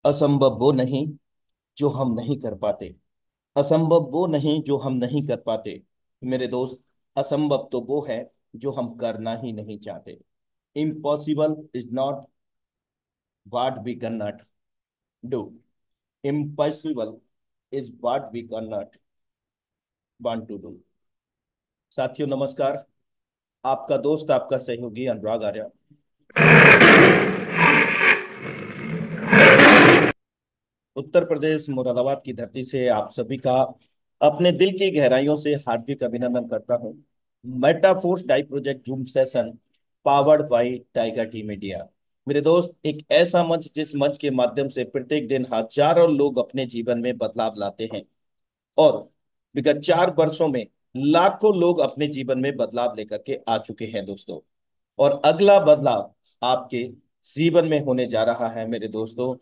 असंभव वो नहीं जो हम नहीं कर पाते। असंभव वो नहीं जो हम नहीं कर पाते मेरे दोस्त। असंभव तो वो है जो हम करना ही नहीं चाहते। Impossible is not what we can not do. Impossible is what we can not want to do. साथियों नमस्कार। आपका दोस्त आपका सहयोगी अनुराग आर्य उत्तर प्रदेश मुरादाबाद की धरती से आप सभी का अपने दिल की गहराइयों से हार्दिक अभिनंदन करता हूं। Metaforce die project Zoom session powered by tiger team India. मेरे दोस्त, एक ऐसा मंच जिस मंच के माध्यम से प्रत्येक दिन हजारों लोग अपने जीवन में बदलाव लाते हैं। और विगत 4 वर्षों में लाखों लोग अपने जीवन में बदलाव लेकर के आ चुके हैं दोस्तों। और अगला बदलाव आपके जीवन में होने जा रहा है मेरे दोस्तों।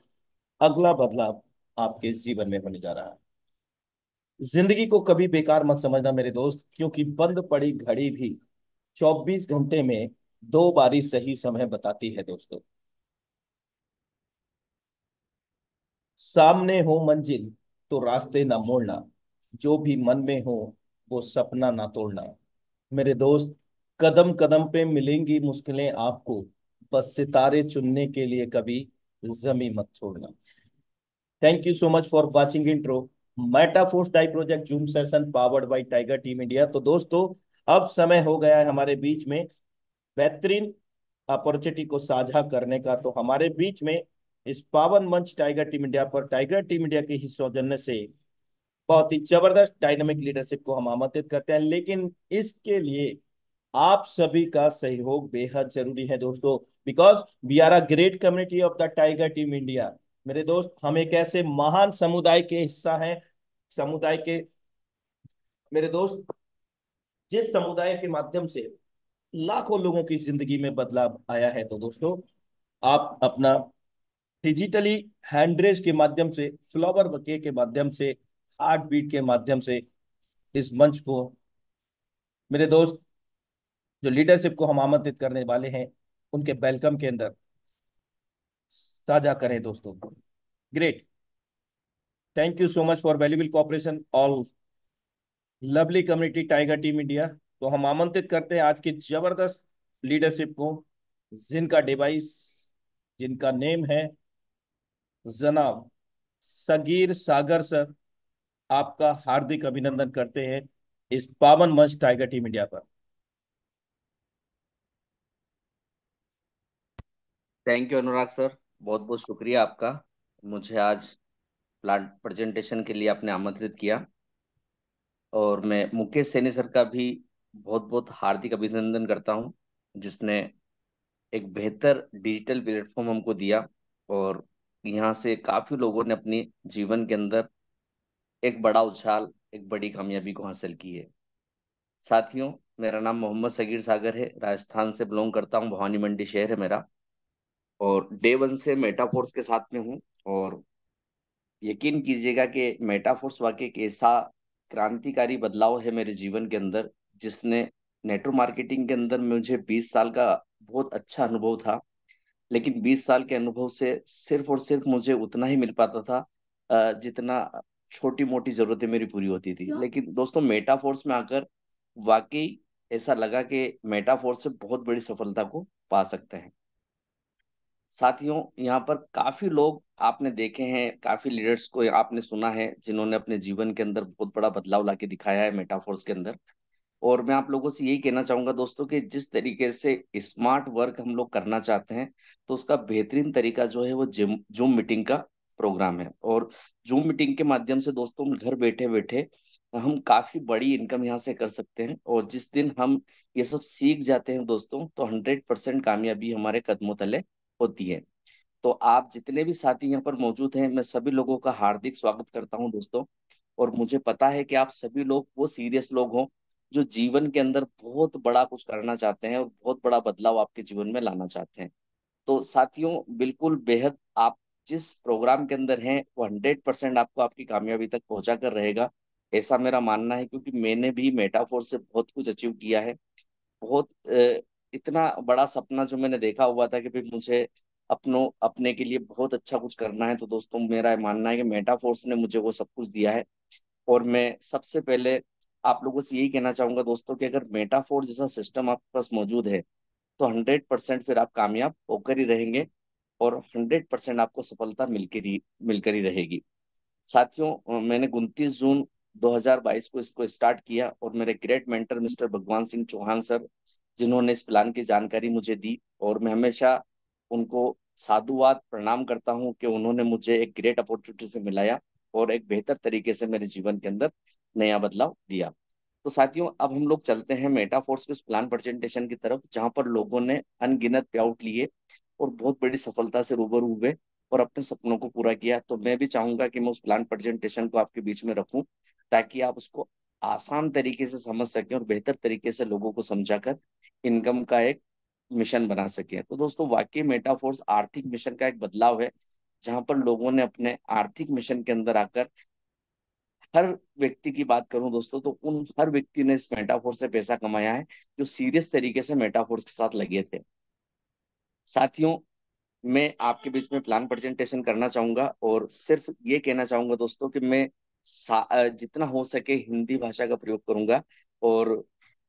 अगला बदलाव आपके जीवन में होने जा रहा है। जिंदगी को कभी बेकार मत समझना मेरे दोस्त, क्योंकि बंद पड़ी घड़ी भी 24 घंटे में 2 बारी सही समय बताती है दोस्तों। सामने हो मंजिल तो रास्ते ना मोड़ना, जो भी मन में हो वो सपना ना तोड़ना। मेरे दोस्त, कदम कदम पे मिलेंगी मुश्किलें आपको, बस सितारे चुनने के लिए कभी जमी मत छोड़ना। Thank you so much for watching intro Metaforce die project Zoom session powered by tiger team India. तो दोस्तों, अब समय हो गया है हमारे बीच में बेहतरीन अपॉर्चुनिटी को साझा करने का। तो हमारे बीच में इस पावन मंच टाइगर टीम इंडिया पर टाइगर टीम इंडिया के ही सौजन्य से बहुत ही जबरदस्त डायनामिक लीडरशिप को हम आमंत्रित करते हैं। लेकिन इसके लिए आप सभी का सहयोग बेहद जरूरी है दोस्तों। Because we are a great community of the tiger team India. मेरे दोस्त, हम एक ऐसे महान समुदाय के हिस्सा हैं। समुदाय के मेरे दोस्त, जिस समुदाय के माध्यम से लाखों लोगों की जिंदगी में बदलाव आया है। तो दोस्तों, आप अपना डिजिटली हैंडरेज के माध्यम से, फ्लावर बके के माध्यम से, हार्ट बीट के माध्यम से इस मंच को, मेरे दोस्त, जो लीडरशिप को हम आमंत्रित करने वाले हैं उनके वेलकम के अंदर साझा करें दोस्तों। Great. Thank you so much for valuable cooperation all lovely community tiger team India. तो हम आमंत्रित करते हैं आज की जबरदस्त लीडरशिप को, जिनका डिवाइस, जिनका नेम है जनाब सगीर सागर सर। आपका हार्दिक अभिनंदन करते हैं इस पावन मंच टाइगर टीम इंडिया पर। Thank you Anurag sir. बहुत बहुत शुक्रिया आपका। मुझे आज प्लांट प्रेजेंटेशन के लिए आपने आमंत्रित किया, और मैं मुकेश सैनी सर का भी बहुत बहुत हार्दिक अभिनंदन करता हूं, जिसने एक बेहतर डिजिटल प्लेटफॉर्म हमको दिया। और यहाँ से काफी लोगों ने अपनी जीवन के अंदर एक बड़ा उछाल, एक बड़ी कामयाबी को हासिल की है। साथियों, मेरा नाम मोहम्मद सगीर सागर है, राजस्थान से बिलोंग करता हूँ, भवानी मंडी शहर है मेरा। और डे वन से मेटाफोर्स के साथ में हूँ। और यकीन कीजिएगा कि मेटाफोर्स वाकई एक ऐसा क्रांतिकारी बदलाव है मेरे जीवन के अंदर, जिसने नेटवर्क मार्केटिंग के अंदर मुझे 20 साल का बहुत अच्छा अनुभव था। लेकिन 20 साल के अनुभव से सिर्फ और सिर्फ मुझे उतना ही मिल पाता था जितना छोटी मोटी जरूरतें मेरी पूरी होती थी। लेकिन दोस्तों, मेटाफोर्स में आकर वाकई ऐसा लगा कि मेटाफोर्स से बहुत बड़ी सफलता को पा सकते हैं। साथियों, यहाँ पर काफी लोग आपने देखे हैं, काफी लीडर्स को आपने सुना है, जिन्होंने अपने जीवन के अंदर बहुत बड़ा बदलाव लाके दिखाया है मेटाफोर्स के अंदर। और मैं आप लोगों से यही कहना चाहूंगा दोस्तों कि जिस तरीके से स्मार्ट वर्क हम लोग करना चाहते हैं, तो उसका बेहतरीन तरीका जो है वो जिम जूम मीटिंग का प्रोग्राम है। और जूम मीटिंग के माध्यम से दोस्तों, हम घर बैठे बैठे हम काफी बड़ी इनकम यहाँ से कर सकते हैं। और जिस दिन हम ये सब सीख जाते हैं दोस्तों, तो 100% कामयाबी हमारे कदमों तले होती है। तो आप जितने भी साथी यहाँ पर मौजूद हैं, मैं सभी लोगों का हार्दिक स्वागत करता हूँ दोस्तों। और मुझे पता है कि आप सभी लोग वो सीरियस लोग हों, जो जीवन के अंदर बहुत बड़ा कुछ करना चाहते हैं और बहुत बड़ा बदलाव आपके जीवन में लाना चाहते हैं। तो साथियों, बिल्कुल बेहद आप जिस प्रोग्राम के अंदर हैं, वो 100% आपको आपकी कामयाबी तक पहुंचा कर रहेगा, ऐसा मेरा मानना है। क्योंकि मैंने भी मेटाफोर से बहुत कुछ अचीव किया है। बहुत इतना बड़ा सपना जो मैंने देखा हुआ था कि भाई मुझे अपने के लिए बहुत अच्छा कुछ करना है, तो दोस्तों मेरा मानना है कि मेटाफोर्स ने मुझे वो सब कुछ दिया है। और मैं सबसे पहले आप लोगों से यही कहना चाहूंगा दोस्तों कि अगर मेटाफोर जैसा सिस्टम आपके पास मौजूद है तो 100% फिर आप कामयाब होकर ही रहेंगे, और 100% आपको सफलता मिलकर ही रहेगी। साथियों, मैंने 29 जून 2022 को इसको स्टार्ट किया, और मेरे ग्रेट मेंटर मिस्टर भगवान सिंह चौहान सर, जिन्होंने इस प्लान की जानकारी मुझे दी, और मैं हमेशा उनको साधुवाद प्रणाम करता हूं कि उन्होंने मुझे एक ग्रेट अपॉर्चुनिटी से मिलाया और एक बेहतर तरीके से मेरे जीवन के अंदर नया बदलाव दिया। तो साथियों, अब हम लोग चलते हैं मेटाफोर्स के उस प्लान प्रेजेंटेशन की तरफ, जहां पर लोगों ने अनगिनत पे आउट लिए और बहुत बड़ी सफलता से रूबरू हुए और अपने सपनों को पूरा किया। तो मैं भी चाहूंगा कि मैं उस प्लान प्रेजेंटेशन को आपके बीच में रखूं, ताकि आप उसको आसान तरीके से समझ सकें और बेहतर तरीके से लोगों को समझाकर इनकम का एक मिशन बना सकें। तो दोस्तों, वाकई मेटाफोर्स आर्थिक मिशन का एक बदलाव है, जहां पर लोगों ने अपने आर्थिक मिशन के अंदर आकर, हर व्यक्ति की बात करूं दोस्तों, तो उन हर व्यक्ति ने इस मेटाफोर से पैसा कमाया है जो सीरियस तरीके से मेटाफोर्स के साथ लगे थे। साथियों, मैं आपके बीच में प्लान प्रेजेंटेशन करना चाहूंगा, और सिर्फ ये कहना चाहूंगा दोस्तों कि मैं जितना हो सके हिंदी भाषा का प्रयोग करूंगा, और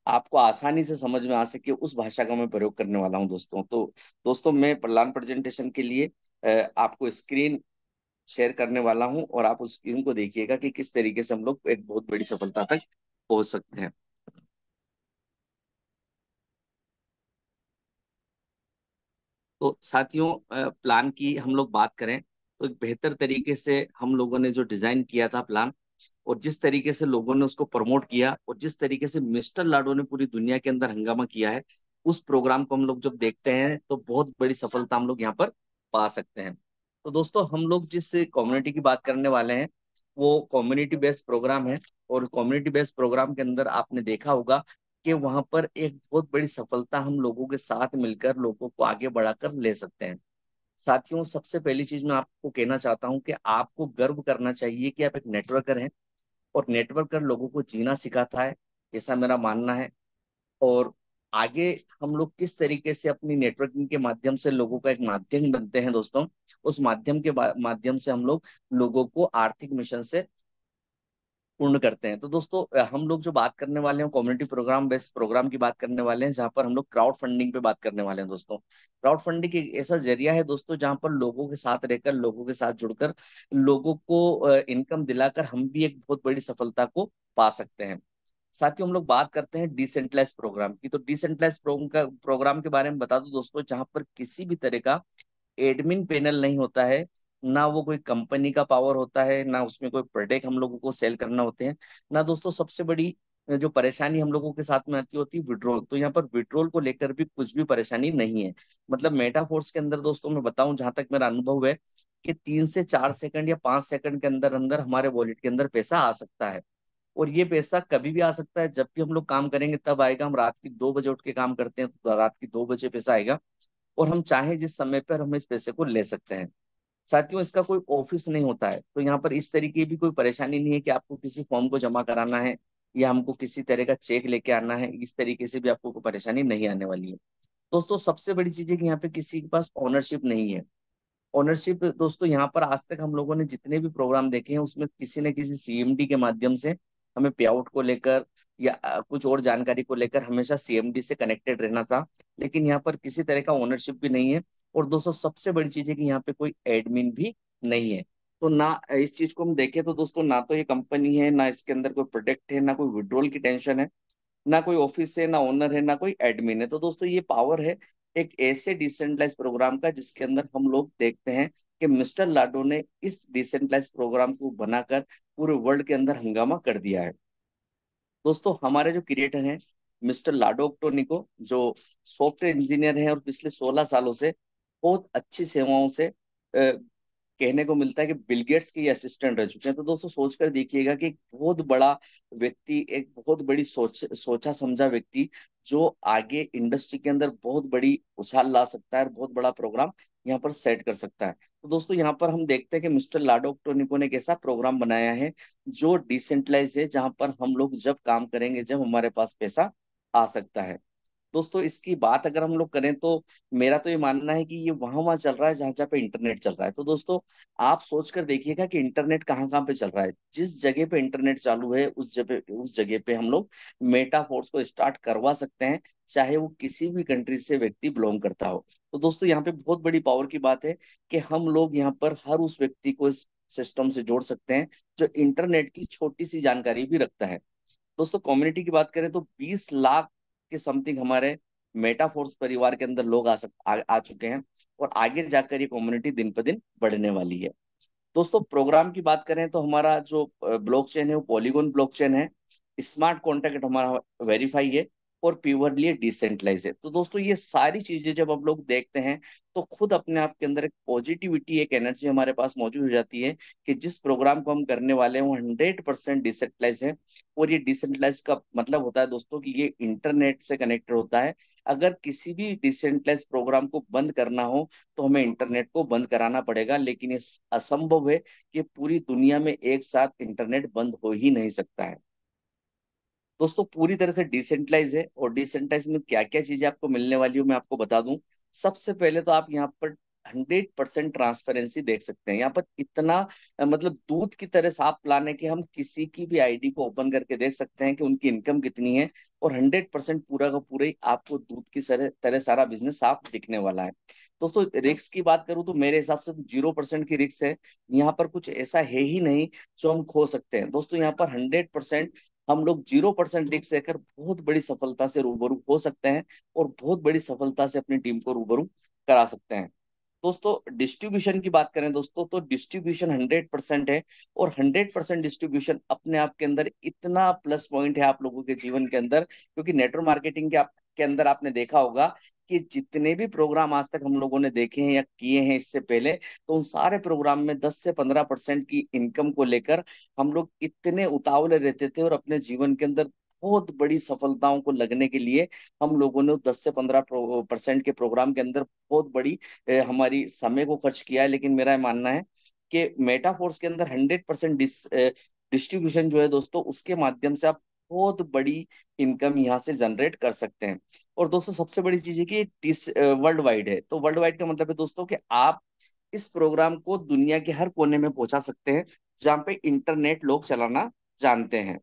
आपको आसानी से समझ में आ सके उस भाषा का मैं प्रयोग करने वाला हूं दोस्तों। तो दोस्तों, मैं प्लान प्रेजेंटेशन के लिए आपको स्क्रीन शेयर करने वाला हूं, और आप उस स्क्रीन को देखिएगा कि किस तरीके से हम लोग एक बहुत बड़ी सफलता तक पहुंच सकते हैं। तो साथियों, प्लान की हम लोग बात करें तो एक बेहतर तरीके से हम लोगों ने जो डिजाइन किया था प्लान, और जिस तरीके से लोगों ने उसको प्रमोट किया, और जिस तरीके से मिस्टर लाडो ने पूरी दुनिया के अंदर हंगामा किया है, उस प्रोग्राम को हम लोग जब देखते हैं तो बहुत बड़ी सफलता हम लोग यहाँ पर पा सकते हैं। तो दोस्तों, हम लोग जिस कम्युनिटी की बात करने वाले हैं वो कम्युनिटी बेस्ड प्रोग्राम है, और कम्युनिटी बेस्ड प्रोग्राम के अंदर आपने देखा होगा कि वहां पर एक बहुत बड़ी सफलता हम लोगों के साथ मिलकर लोगों को आगे बढ़ाकर ले सकते हैं। साथियों, सबसे पहली चीज मैं आपको कहना चाहता हूं कि आपको गर्व करना चाहिए कि आप एक नेटवर्कर हैं, और नेटवर्कर लोगों को जीना सिखाता है, ऐसा मेरा मानना है। और आगे हम लोग किस तरीके से अपनी नेटवर्किंग के माध्यम से लोगों का एक माध्यम बनते हैं दोस्तों, उस माध्यम के माध्यम से हम लोग लोगों को आर्थिक मिशन से पूर्ण करते हैं। तो दोस्तों, हम लोग जो बात करने वाले हैं कम्युनिटी प्रोग्राम बेस्ड प्रोग्राम की बात करने वाले हैं, जहां पर हम लोग क्राउड फंडिंग पे बात करने वाले हैं दोस्तों। क्राउड फंडिंग एक ऐसा जरिया है दोस्तों, जहां पर लोगों के साथ रहकर, लोगों के साथ जुड़कर, लोगों को इनकम दिलाकर हम भी एक बहुत बड़ी सफलता को पा सकते हैं। साथियों, हम लोग बात करते हैं डिसेंट्रलाइज प्रोग्राम की। तो डिसेंट्रलाइज प्रोग्राम के बारे में बता दूं दोस्तों, जहां पर किसी भी तरह का एडमिन पैनल नहीं होता है, ना वो कोई कंपनी का पावर होता है, ना उसमें कोई प्रोडक्ट हम लोगों को सेल करना होते हैं, ना दोस्तों सबसे बड़ी जो परेशानी हम लोगों के साथ में आती होती है विड्रॉल। तो यहाँ पर विड्रॉल को लेकर भी कुछ भी परेशानी नहीं है। मतलब मेटाफोर्स के अंदर दोस्तों मैं बताऊं, जहां तक मेरा अनुभव है, कि 3 से 4 सेकंड या 5 सेकंड के अंदर अंदर हमारे वॉलेट के अंदर पैसा आ सकता है। और ये पैसा कभी भी आ सकता है, जब भी हम लोग काम करेंगे तब आएगा। हम रात की 2 बजे उठ के काम करते हैं तो रात की 2 बजे पैसा आएगा, और हम चाहें जिस समय पर हम इस पैसे को ले सकते हैं। साथियों, इसका कोई ऑफिस नहीं होता है, तो यहाँ पर इस तरीके की कोई परेशानी नहीं है कि आपको किसी फॉर्म को जमा कराना है या हमको किसी तरह का चेक लेके आना है। इस तरीके से भी आपको कोई परेशानी नहीं आने वाली है। दोस्तों, सबसे बड़ी चीज है कि यहाँ पे किसी के पास ओनरशिप नहीं है। ओनरशिप दोस्तों, यहाँ पर आज तक हम लोगों ने जितने भी प्रोग्राम देखे हैं उसमें किसी न किसी सीएमडी के माध्यम से हमें पे आउट को लेकर या कुछ और जानकारी को लेकर हमेशा सीएमडी से कनेक्टेड रहना था। लेकिन यहाँ पर किसी तरह का ओनरशिप भी नहीं है। और दोस्तों, सबसे बड़ी चीज है कि यहाँ पे कोई एडमिन भी नहीं है। तो ना इस चीज को हम देखें तो दोस्तों, ना तो ये कंपनी है, ना इसके अंदर कोई प्रोडक्ट है, ना कोई विड्रॉल की टेंशन है, ना कोई ऑफिस है, ना ओनर है, ना कोई एडमिन है। तो दोस्तों, ये पावर है एक ऐसे डिसेंट्रलाइज प्रोग्राम का, जिसके अंदर हम लोग देखते हैं कि मिस्टर लाडो ने इस डिसेंट्रलाइज प्रोग्राम को बनाकर पूरे वर्ल्ड के अंदर हंगामा कर दिया है। दोस्तों, हमारे जो क्रिएटर हैं मिस्टर लाडो टोनिको, जो सॉफ्टवेयर इंजीनियर हैं और पिछले 16 सालों से बहुत अच्छी सेवाओं से कहने को मिलता है कि बिल गेट्स के असिस्टेंट रह चुके हैं। तो दोस्तों, सोचकर देखिएगा कि एक बहुत बड़ा व्यक्ति, एक बहुत बड़ी सोचा समझा व्यक्ति, जो आगे इंडस्ट्री के अंदर बहुत बड़ी उछाल ला सकता है और बहुत बड़ा प्रोग्राम यहाँ पर सेट कर सकता है। तो दोस्तों, यहाँ पर हम देखते हैं कि मिस्टर लाडो टोनिको ने एक ऐसा प्रोग्राम बनाया है जो डिसेंट्रलाइज है, जहां पर हम लोग जब काम करेंगे, जब हमारे पास पैसा आ सकता है। दोस्तों इसकी बात अगर हम लोग करें तो मेरा तो ये मानना है कि ये वहां वहां चल रहा है जहां जहां पे इंटरनेट चल रहा है। तो दोस्तों आप सोच कर देखिएगा कि इंटरनेट कहाँ कहाँ पे चल रहा है। जिस जगह पे इंटरनेट चालू है उस जगह पे हम लोग मेटाफोर्स को स्टार्ट करवा सकते हैं, चाहे वो किसी भी कंट्री से व्यक्ति बिलोंग करता हो। तो दोस्तों यहाँ पे बहुत बड़ी पावर की बात है कि हम लोग यहाँ पर हर उस व्यक्ति को इस सिस्टम से जोड़ सकते हैं जो इंटरनेट की छोटी सी जानकारी भी रखता है। दोस्तों कम्युनिटी की बात करें तो 20 लाख के समथिंग हमारे मेटाफोर्स परिवार के अंदर लोग आ चुके हैं, और आगे जाकर ये कम्युनिटी दिन पर दिन बढ़ने वाली है। दोस्तों प्रोग्राम की बात करें तो हमारा जो ब्लॉकचेन है वो पॉलीगॉन ब्लॉकचेन है, स्मार्ट कॉन्ट्रैक्ट हमारा वेरीफाई है, और प्योरली डिसेंट्रलाइज है। तो दोस्तों ये सारी चीजें जब हम लोग देखते हैं तो खुद अपने आप के अंदर एक पॉजिटिविटी, एक एनर्जी हमारे पास मौजूद हो जाती है कि जिस प्रोग्राम को हम करने वाले हैं वो 100% डिसेंट्रलाइज है। और ये डिसेंट्रलाइज का मतलब होता है दोस्तों कि ये इंटरनेट से कनेक्टेड होता है। अगर किसी भी डिसेंट्रलाइज प्रोग्राम को बंद करना हो तो हमें इंटरनेट को बंद कराना पड़ेगा, लेकिन ये असंभव है कि पूरी दुनिया में एक साथ इंटरनेट बंद हो ही नहीं सकता है। दोस्तों पूरी तरह से डिसेंट्रलाइज है, और डिसेंट्रलाइज में क्या क्या चीजें आपको मिलने वाली हो मैं आपको बता दूं। सबसे पहले तो आप यहाँ पर 100% ट्रांसपेरेंसी देख सकते हैं। यहाँ पर इतना मतलब दूध की तरह साफ प्लान है कि हम किसी की भी आईडी को ओपन करके देख सकते हैं कि उनकी इनकम कितनी है, और 100% पूरा का पूरा ही आपको दूध की तरह सारा बिजनेस साफ दिखने वाला है। दोस्तों रिस्क की बात करूं तो मेरे हिसाब से तो 0% की रिस्क है। यहाँ पर कुछ ऐसा है ही नहीं जो हम खो सकते हैं। दोस्तों यहाँ पर 100% हम लोग 0% रिस्क लेकर बहुत बड़ी सफलता से रूबरू हो सकते हैं, और बहुत बड़ी सफलता से अपनी टीम को रूबरू करा सकते हैं। दोस्तों डिस्ट्रीब्यूशन की बात करें दोस्तों तो डिस्ट्रीब्यूशन 100% है, और 100% डिस्ट्रीब्यूशन अपने आप के अंदर इतना प्लस पॉइंट है आप लोगों के जीवन के अंदर, क्योंकि नेटवर्क मार्केटिंग के अंदर आपने देखा होगा कि जितने भी प्रोग्राम आज तक हम लोगों ने देखे हैं या किए हैं इससे पहले, तो उन सारे प्रोग्राम में 10 से 15% की इनकम को लेकर हम लोग इतने उतावले रहते थे, और अपने जीवन के अंदर बहुत बड़ी सफलताओं को लगने के लिए हम लोगों ने 10 से 15% के प्रोग्राम के अंदर बहुत बड़ी हमारी समय को खर्च किया है। लेकिन मेरा मानना है कि मेटाफोर्स के अंदर 100% डिस्ट्रीब्यूशन जो है दोस्तों, उसके माध्यम से आप बहुत बड़ी इनकम यहाँ से जनरेट कर सकते हैं। और दोस्तों सबसे बड़ी चीज है कि वर्ल्ड वाइड है। तो वर्ल्ड वाइड का मतलब है दोस्तों कि आप इस प्रोग्राम को दुनिया के हर कोने में पहुंचा सकते हैं जहाँ पे इंटरनेट लोग चलाना जानते हैं।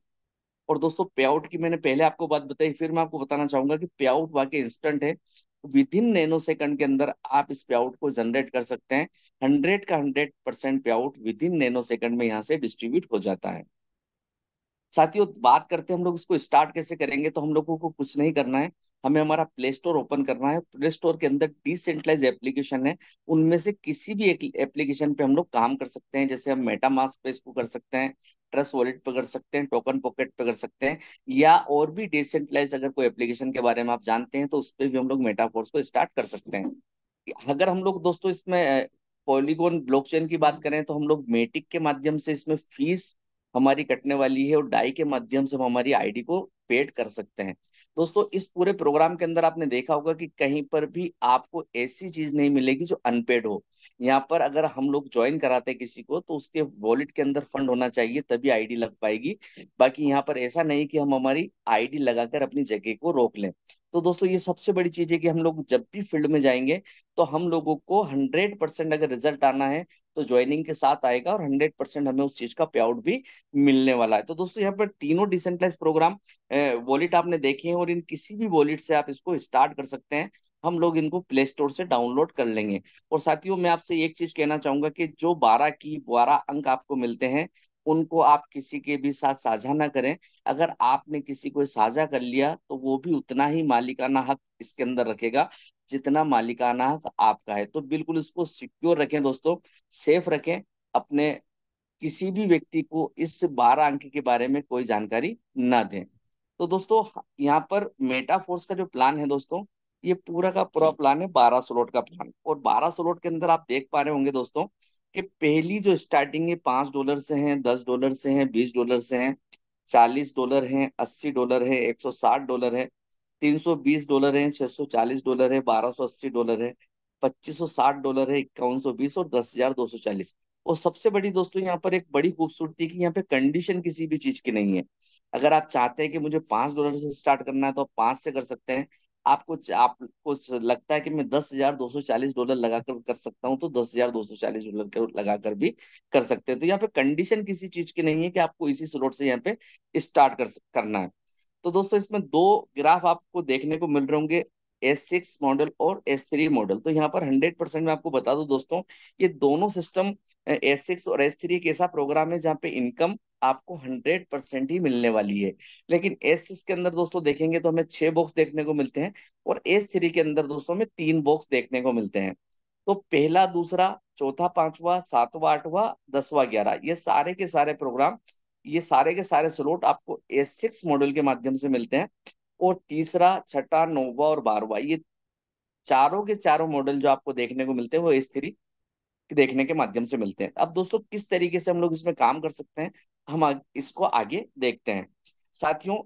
और दोस्तों पे आउट की मैंने पहले आपको बात बताई, फिर मैं आपको बताना चाहूंगा कि पे आउट वाकई इंस्टेंट है। विद इन नैनो सेकंड के अंदर आप इस पे आउट को जनरेट कर सकते हैं। 100 का 100% पे out with in nano second में यहाँ से डिस्ट्रीब्यूट हो जाता है। साथियों बात करते हैं हम लोग इसको स्टार्ट कैसे करेंगे, तो हम लोगों को कुछ नहीं करना है। हमें हमारा प्ले स्टोर ओपन करना है। प्ले स्टोर के अंदर डिसेंट्रलाइज एप्लीकेशन है, उनमें से किसी भी एक एप्लीकेशन पे हम लोग काम कर सकते हैं। जैसे हम मेटा मास्क पे इसको कर सकते हैं, ट्रस्ट वॉलेट पे कर सकते हैं, टोकन पॉकेट पे कर सकते हैं, या और भी डिसेंट्रलाइज अगर कोई एप्लीकेशन के बारे में आप जानते हैं तो उस पर भी हम लोग मेटाफोर्स को स्टार्ट कर सकते हैं। अगर हम लोग दोस्तों इसमें पॉलीगॉन ब्लॉकचेन की बात करें तो हम लोग मेटिक के माध्यम से इसमें फीस हमारी कटने वाली है, और डाई के माध्यम से हम हमारी आईडी को पेड कर सकते हैं। दोस्तों इस पूरे प्रोग्राम के अंदर आपने देखा होगा कि कहीं पर भी आपको ऐसी चीज नहीं मिलेगी जो अनपेड हो। यहाँ पर अगर हम लोग ज्वाइन कराते हैं किसी को तो उसके वॉलेट के अंदर फंड होना चाहिए तभी आईडी लग पाएगी। बाकी यहाँ पर ऐसा नहीं कि हम हमारी आईडी लगाकर अपनी जगह को रोक लें। तो दोस्तों ये सबसे बड़ी चीज है कि हम लोग जब भी फील्ड में जाएंगे तो हम लोगों को 100% अगर रिजल्ट आना है तो ज्वाइनिंग के साथ आएगा, और 100% हमें उस चीज का पे आउट भी मिलने वाला है। तो दोस्तों यहाँ पर तीनों डिसेंट्रलाइज प्रोग्राम वॉलेट आपने देखे हैं, और इन किसी भी वॉलेट से आप इसको स्टार्ट कर सकते हैं। हम लोग इनको प्ले स्टोर से डाउनलोड कर लेंगे। और साथियों मैं आपसे एक चीज कहना चाहूंगा कि जो 12 अंक आपको मिलते हैं उनको आप किसी के भी साथ साझा ना करें। अगर आपने किसी को साझा कर लिया तो वो भी उतना ही मालिकाना हक इसके अंदर रखेगा जितना मालिकाना हक आपका है। तो बिल्कुल इसको सिक्योर रखें दोस्तों, सेफ रखें। अपने किसी भी व्यक्ति को इस 12 अंक के बारे में कोई जानकारी ना दें। तो दोस्तों यहाँ पर मेटाफोर्स का जो प्लान है दोस्तों, ये पूरा का पूरा प्लान है 12 स्लॉट का प्लान। और 12 स्लॉट के अंदर आप देख पा रहे होंगे दोस्तों कि पहली जो स्टार्टिंग है $5 से है, $10 से है, $20 से है, $40 है, $80 है, $160 है, $320 है, $640 है, $1280 है, $2560 है, $5120 और $10,240। और सबसे बड़ी दोस्तों यहाँ पर एक बड़ी खूबसूरती की यहाँ पे कंडीशन किसी भी चीज की नहीं है। अगर आप चाहते हैं कि मुझे $5 से स्टार्ट करना है तो आप 5 से कर सकते हैं। आपको लगता है कि मैं $10,240 लगाकर कर सकता हूँ, तो $10,240 लगाकर भी कर सकते हैं। तो यहाँ पे कंडीशन किसी चीज की नहीं है कि आपको इसी स्लॉट से यहाँ पे स्टार्ट करना है। तो दोस्तों इसमें दो ग्राफ आपको देखने को मिल रहे होंगे, S6 मॉडल और S3 मॉडल। तो यहाँ पर 100% मैं आपको बता दूं दोस्तों, ये दोनों सिस्टम S6 और S3 एक ऐसा प्रोग्राम है जहाँ पे इनकम आपको 100% ही मिलने वाली है। लेकिन S6 के अंदर दोस्तों देखेंगे तो हमें 6 बॉक्स देखने को मिलते हैं, और S3 के अंदर दोस्तों हमें 3 बॉक्स देखने को मिलते हैं। तो पहला, दूसरा, चौथा, पांचवा, सातवां, आठवां, 10वां, 11, ये सारे के सारे प्रोग्राम, ये सारे के सारे स्लॉट आपको S6 मॉडल के माध्यम से मिलते हैं। और तीसरा, छठा, नौवा और 12वां, ये चारों के चारों मॉडल जो आपको देखने को मिलते हैं वो S3 देखने के माध्यम से मिलते हैं। अब दोस्तों किस तरीके से हम लोग इसमें काम कर सकते हैं, हम इसको आगे देखते हैं। साथियों,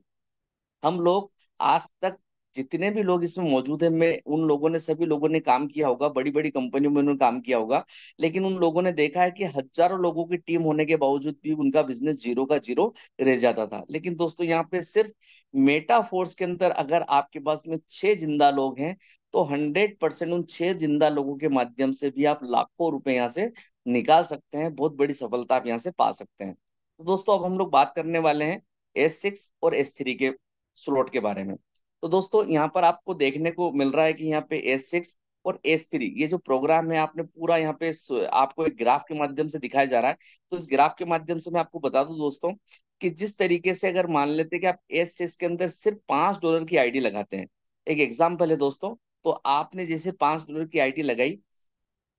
हम लोग आज तक जितने भी लोग इसमें मौजूद हैं, मैं उन लोगों ने, सभी लोगों ने काम किया होगा, बड़ी बड़ी कंपनियों में उन्होंने काम किया होगा, लेकिन उन लोगों ने देखा है कि हजारों लोगों की टीम होने के बावजूद भी उनका बिजनेस जीरो का जीरो रह जाता था। लेकिन दोस्तों यहाँ पे सिर्फ मेटा फोर्स के अंदर अगर आपके पास में 6 जिंदा लोग हैं, तो 100% उन 6 जिंदा लोगों के माध्यम से भी आप लाखों रुपए यहाँ से निकाल सकते हैं, बहुत बड़ी सफलता आप यहाँ से पा सकते हैं। तो दोस्तों अब हम लोग बात करने वाले हैं S6 और S3 के स्लॉट के बारे में। तो दोस्तों यहाँ पर आपको देखने को मिल रहा है कि यहाँ पे S6 और S3 ये जो प्रोग्राम है, आपने पूरा यहाँ पे आपको एक ग्राफ के माध्यम से दिखाया जा रहा है। तो इस ग्राफ के माध्यम से मैं आपको बता दूं दोस्तों, कि जिस तरीके से अगर मान लेते हैं कि आप S6 के अंदर सिर्फ $5 की आईडी लगाते हैं, एक एग्जाम्पल है दोस्तों, तो आपने जैसे $5 की आईडी लगाई,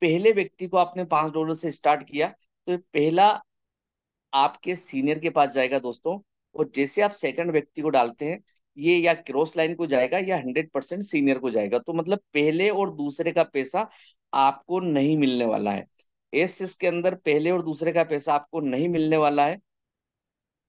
पहले व्यक्ति को आपने $5 से स्टार्ट किया, तो पहला आपके सीनियर के पास जाएगा दोस्तों। और जैसे आप सेकंड व्यक्ति को डालते हैं, ये या क्रॉस लाइन को जाएगा या 100% सीनियर को जाएगा। तो मतलब पहले और दूसरे का पैसा आपको नहीं मिलने वाला है। एस इसके अंदर पहले और दूसरे का पैसा आपको नहीं मिलने वाला है।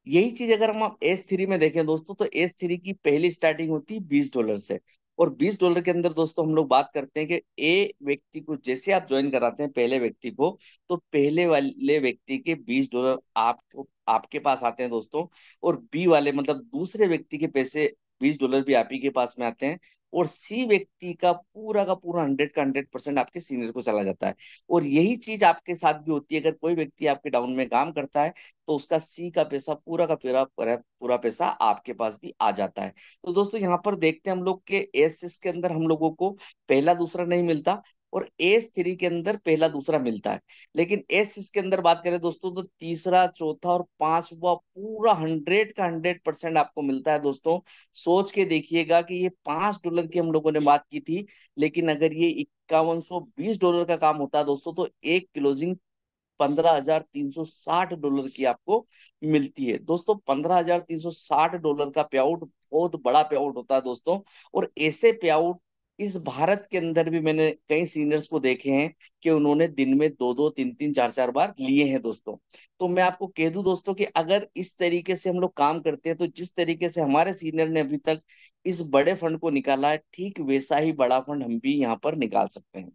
यही चीज अगर हम S3 में देखें दोस्तों, तो S3 की पहली स्टार्टिंग होती है $20 से। और $20 के अंदर दोस्तों हम लोग बात करते हैं कि ए व्यक्ति को जैसे आप ज्वाइन कराते हैं पहले व्यक्ति को, तो पहले वाले व्यक्ति के $20 आपको आपके पास आते हैं दोस्तों। और बी वाले मतलब दूसरे व्यक्ति के पैसे $20 भी आप ही के पास में आते हैं। और सी व्यक्ति का पूरा 100% आपके सीनियर को चला जाता है। और यही चीज आपके साथ भी होती है, अगर कोई व्यक्ति आपके डाउन में काम करता है, तो उसका सी का पैसा पूरा का पूरा पैसा आपके पास भी आ जाता है। तो दोस्तों यहाँ पर देखते हैं हम लोग के S6 के अंदर हम लोगों को पहला दूसरा नहीं मिलता, और S3 के अंदर पहला दूसरा मिलता है। लेकिन S6 के अंदर बात करें दोस्तों, तो तीसरा, चौथा और पांचवा पूरा 100% आपको मिलता है दोस्तों। सोच के देखिएगा कि ये $5 की हम लोगों ने बात की थी, लेकिन अगर ये $5120 का काम होता है दोस्तों, तो एक क्लोजिंग $15,360 की आपको मिलती है दोस्तों। $15,360 का पे आउट बहुत बड़ा पे आउट होता है दोस्तों। और ऐसे पे आउट इस भारत के अंदर भी मैंने कई सीनियर्स को देखे हैं कि उन्होंने दिन में दो दो, तीन तीन, चार चार बार लिए हैं दोस्तों। तो मैं आपको कह दूं दोस्तों कि अगर इस तरीके से हम लोग काम करते हैं, तो जिस तरीके से हमारे सीनियर ने अभी तक इस बड़े फंड को निकाला है, ठीक वैसा ही बड़ा फंड हम भी यहाँ पर निकाल सकते हैं।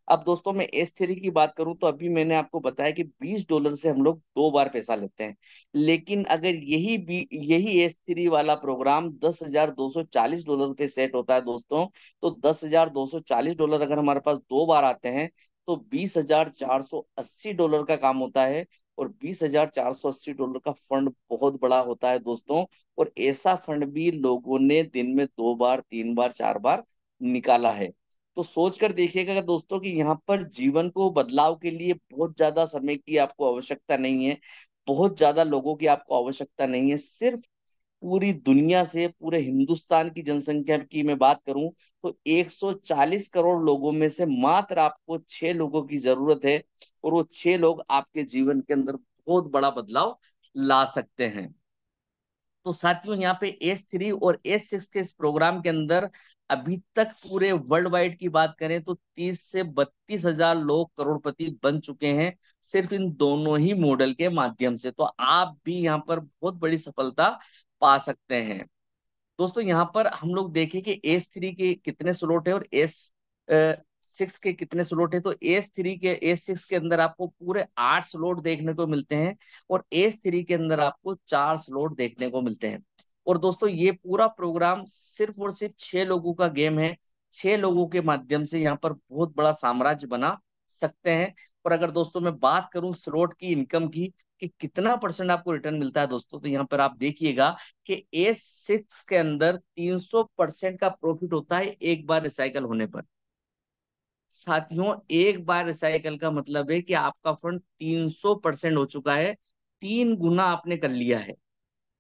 अब दोस्तों मैं S3 की बात करूं, तो अभी मैंने आपको बताया कि $20 से हम लोग 2 बार पैसा लेते हैं। लेकिन अगर यही S3 वाला प्रोग्राम $10,240 पे सेट होता है दोस्तों, तो $10,240 अगर हमारे पास 2 बार आते हैं, तो $20,480 का काम होता है। और $20,480 का फंड बहुत बड़ा होता है दोस्तों। और ऐसा फंड भी लोगों ने दिन में 2 बार, 3 बार, 4 बार निकाला है। तो सोच कर देखिएगा दोस्तों कि यहाँ पर जीवन को बदलाव के लिए बहुत ज्यादा समय की आपको आवश्यकता नहीं है, बहुत ज्यादा लोगों की आपको आवश्यकता नहीं है। सिर्फ पूरी दुनिया से, पूरे हिंदुस्तान की जनसंख्या की मैं बात करूं, तो 140 करोड़ लोगों में से मात्र आपको 6 लोगों की जरूरत है, और वो 6 लोग आपके जीवन के अंदर बहुत बड़ा बदलाव ला सकते हैं। तो साथियों यहाँ पे S3 और S6 के इस प्रोग्राम के अंदर अभी तक पूरे वर्ल्ड वाइड की बात करें, तो 30 से 32 हजार लोग करोड़पति बन चुके हैं, सिर्फ इन दोनों ही मॉडल के माध्यम से। तो आप भी यहाँ पर बहुत बड़ी सफलता पा सकते हैं। दोस्तों यहाँ पर हम लोग देखें कि S3 के कितने स्लॉट है और S6 के कितने स्लॉट है। तो S6 के अंदर आपको पूरे 8 स्लॉट देखने को मिलते हैं, और S3 के अंदर आपको 4 स्लॉट देखने को मिलते हैं। और दोस्तों ये पूरा प्रोग्राम सिर्फ और सिर्फ 6 लोगों का गेम है। 6 लोगों के माध्यम से यहाँ पर बहुत बड़ा साम्राज्य बना सकते हैं। और अगर दोस्तों मैं बात करूं स्लॉट की इनकम की कि कितना परसेंट आपको रिटर्न मिलता है दोस्तों, तो यहाँ पर आप देखिएगा कि A6 के अंदर 300% का प्रॉफिट होता है एक बार रिसाइकल होने पर। साथियों एक बार रिसाइकल का मतलब है कि आपका फंड 300% हो चुका है, 3 गुना आपने कर लिया है।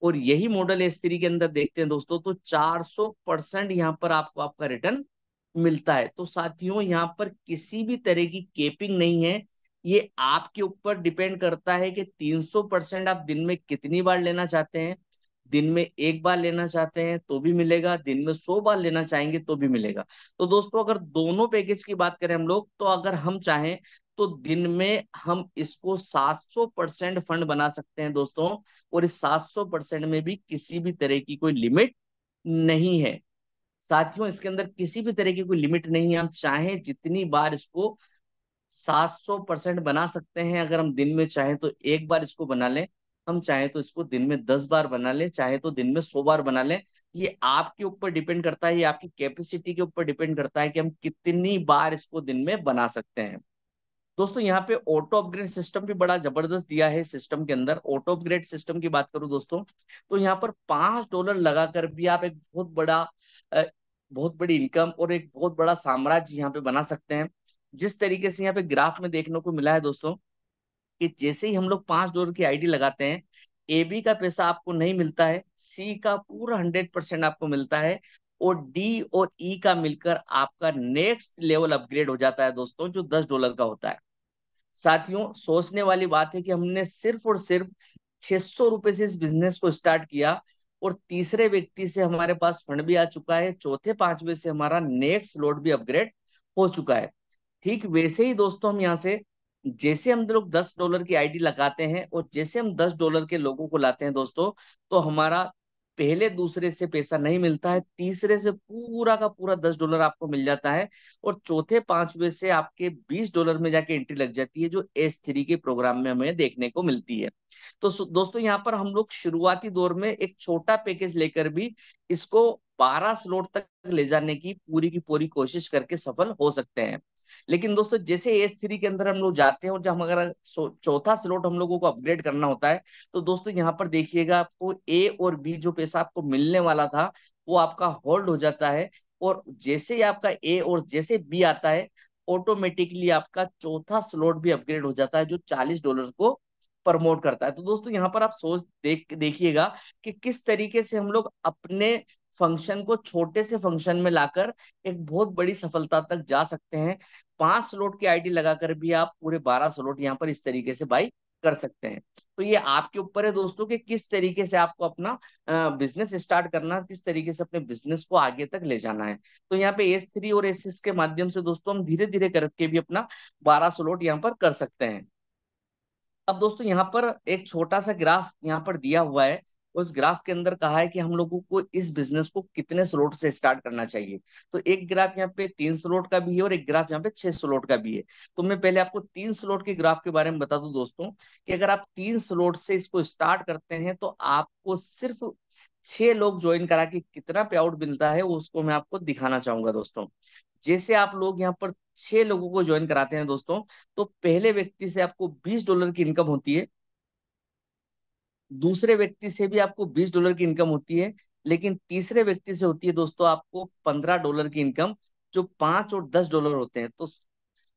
और यही मॉडल S3 के अंदर देखते हैं दोस्तों, तो 400% यहाँ पर आपको आपका रिटर्न मिलता है। तो साथियों यहाँ पर किसी भी तरह की केपिंग नहीं है। ये आपके ऊपर डिपेंड करता है कि 300% आप दिन में कितनी बार लेना चाहते हैं। दिन में एक बार लेना चाहते हैं तो भी मिलेगा, दिन में 100 बार लेना चाहेंगे तो भी मिलेगा। तो दोस्तों अगर दोनों पैकेज की बात करें हम लोग, तो अगर हम चाहें तो दिन में हम इसको 700% फंड बना सकते हैं दोस्तों। और इस 700% में भी किसी भी तरह की कोई लिमिट नहीं है। साथियों इसके अंदर किसी भी तरह की कोई लिमिट नहीं है, हम चाहें जितनी बार इसको 700% बना सकते हैं। अगर हम दिन में चाहें तो एक बार इसको बना लें, हम चाहें तो इसको दिन में 10 बार बना लें, चाहे तो दिन में 100 बार बना लें। ये आपके ऊपर डिपेंड करता है, ये आपकी कैपेसिटी के ऊपर डिपेंड करता है कि हम कितनी बार इसको दिन में बना सकते हैं। दोस्तों यहाँ पे ऑटो अपग्रेड सिस्टम भी बड़ा जबरदस्त दिया है। सिस्टम के अंदर ऑटो अपग्रेड सिस्टम की बात करूं दोस्तों, तो यहाँ पर $5 लगाकर भी आप एक अ, बहुत बड़ी इनकम और एक बहुत बड़ा साम्राज्य यहाँ पे बना सकते हैं। जिस तरीके से यहाँ पे ग्राफ में देखने को मिला है दोस्तों, कि जैसे ही हम लोग $5 की आईडी लगाते हैं, AB का पैसा आपको नहीं मिलता है, C का पूरा 100% आपको मिलता है, और D और E का मिलकर आपका नेक्स्ट लेवल अपग्रेड हो जाता है दोस्तों, जो $10 का होता है। साथियों सोचने वाली बात है कि हमने सिर्फ और सिर्फ ₹600 से इस बिजनेस को स्टार्ट किया, और तीसरे व्यक्ति से हमारे पास फंड भी आ चुका है, चौथे पांचवे से हमारा नेक्स्ट लोड भी अपग्रेड हो चुका है। ठीक वैसे ही दोस्तों हम यहाँ से, जैसे हम लोग $10 की आईडी लगाते हैं और जैसे हम $10 के लोगों को लाते हैं दोस्तों, तो हमारा पहले दूसरे से पैसा नहीं मिलता है, तीसरे से पूरा का पूरा $10 आपको मिल जाता है, और चौथे पांचवे से आपके $20 में जाके एंट्री लग जाती है, जो S3 के प्रोग्राम में हमें देखने को मिलती है। तो दोस्तों यहाँ पर हम लोग शुरुआती दौर में एक छोटा पैकेज लेकर भी इसको 12 स्लॉट तक ले जाने की पूरी कोशिश करके सफल हो सकते हैं। लेकिन दोस्तों जैसे S3 के अंदर हम लोग जाते हैं, और जब हम अगर चौथा स्लॉट हम लोगों को अपग्रेड करना होता है, तो दोस्तों यहाँ पर देखिएगा आपको A और B जो पैसा आपको मिलने वाला था वो आपका होल्ड हो जाता है। और जैसे ही आपका A और जैसे B आता है, ऑटोमेटिकली आपका चौथा स्लॉट भी अपग्रेड हो जाता है, जो $40 को प्रमोट करता है। तो दोस्तों यहाँ पर आप देखिएगा कि किस तरीके से हम लोग अपने फंक्शन को छोटे से फंक्शन में लाकर एक बहुत बड़ी सफलता तक जा सकते हैं। 5 स्लॉट की आईडी लगाकर भी आप पूरे 12 स्लॉट यहाँ पर इस तरीके से बाई कर सकते हैं। तो ये आपके ऊपर है दोस्तों कि किस तरीके से आपको अपना बिजनेस स्टार्ट करना, किस तरीके से अपने बिजनेस को आगे तक ले जाना है। तो यहाँ पे S3 और S6 के माध्यम से दोस्तों हम धीरे धीरे करके भी अपना 12 स्लॉट यहाँ पर कर सकते हैं। अब दोस्तों यहाँ पर एक छोटा सा ग्राफ यहाँ पर दिया हुआ है। उस ग्राफ के अंदर कहा है कि हम लोगों को इस बिजनेस को कितने स्लॉट से स्टार्ट करना चाहिए। तो एक ग्राफ यहाँ पे 3 स्लॉट का भी है और एक ग्राफ यहाँ पे 6 स्लॉट का भी है। तो मैं पहले आपको 3 स्लॉट के ग्राफ के बारे में बता दूं दोस्तों, कि अगर आप 3 स्लॉट से इसको स्टार्ट करते हैं तो आपको सिर्फ 6 लोग ज्वाइन करा के कितना पे आउट मिलता है, उसको मैं आपको दिखाना चाहूंगा दोस्तों। जैसे आप लोग यहाँ पर 6 लोगों को ज्वाइन कराते हैं दोस्तों, तो पहले व्यक्ति से आपको $20 की इनकम होती है, दूसरे व्यक्ति से भी आपको $20 की इनकम होती है, लेकिन तीसरे व्यक्ति से होती है दोस्तों आपको $15 की इनकम, जो 5 और $10 होते हैं। तो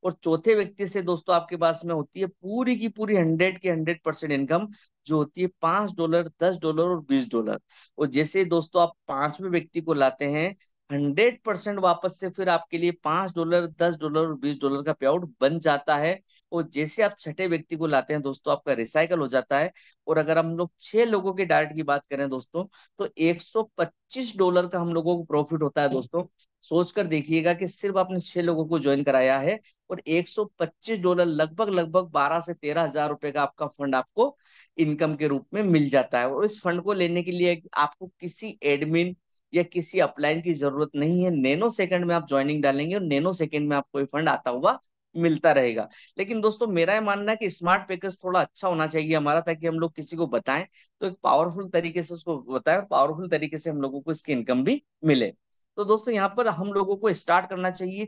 और चौथे व्यक्ति से दोस्तों आपके पास में होती है पूरी की पूरी 100% इनकम, जो होती है $5, $10 और $20। और जैसे दोस्तों आप पांचवें व्यक्ति को लाते हैं, 100% वापस से फिर आपके लिए $5, $10 और $20 का पे आउट बन जाता है। और जैसे आप छठे व्यक्ति को लाते हैं दोस्तों, आपका रिसाइकल हो जाता है। और अगर हम लोग 6 लोगों के डाइट की बात करें दोस्तों, तो $125 का हम लोगों को प्रॉफिट होता है दोस्तों। सोच कर देखिएगा कि सिर्फ आपने 6 लोगों को ज्वाइन कराया है, और $125 लगभग लगभग 12 से 13 हजार रुपए का आपका फंड आपको इनकम के रूप में मिल जाता है। और इस फंड को लेने के लिए आपको किसी एडमिन या किसी अपलाइन की जरूरत नहीं है। नैनो सेकंड में आप ज्वाइनिंग डालेंगे और नैनो सेकंड में आपको ये फंड आता हुआ मिलता रहेगा। लेकिन दोस्तों मेरा ये मानना है कि स्मार्ट पैकेज थोड़ा अच्छा होना चाहिए हमारा, ताकि हम लोग किसी को बताएं तो एक पावरफुल तरीके से उसको बताएं, और पावरफुल तरीके से हम लोगों को इसकी इनकम भी मिले। तो दोस्तों यहाँ पर हम लोगों को स्टार्ट करना चाहिए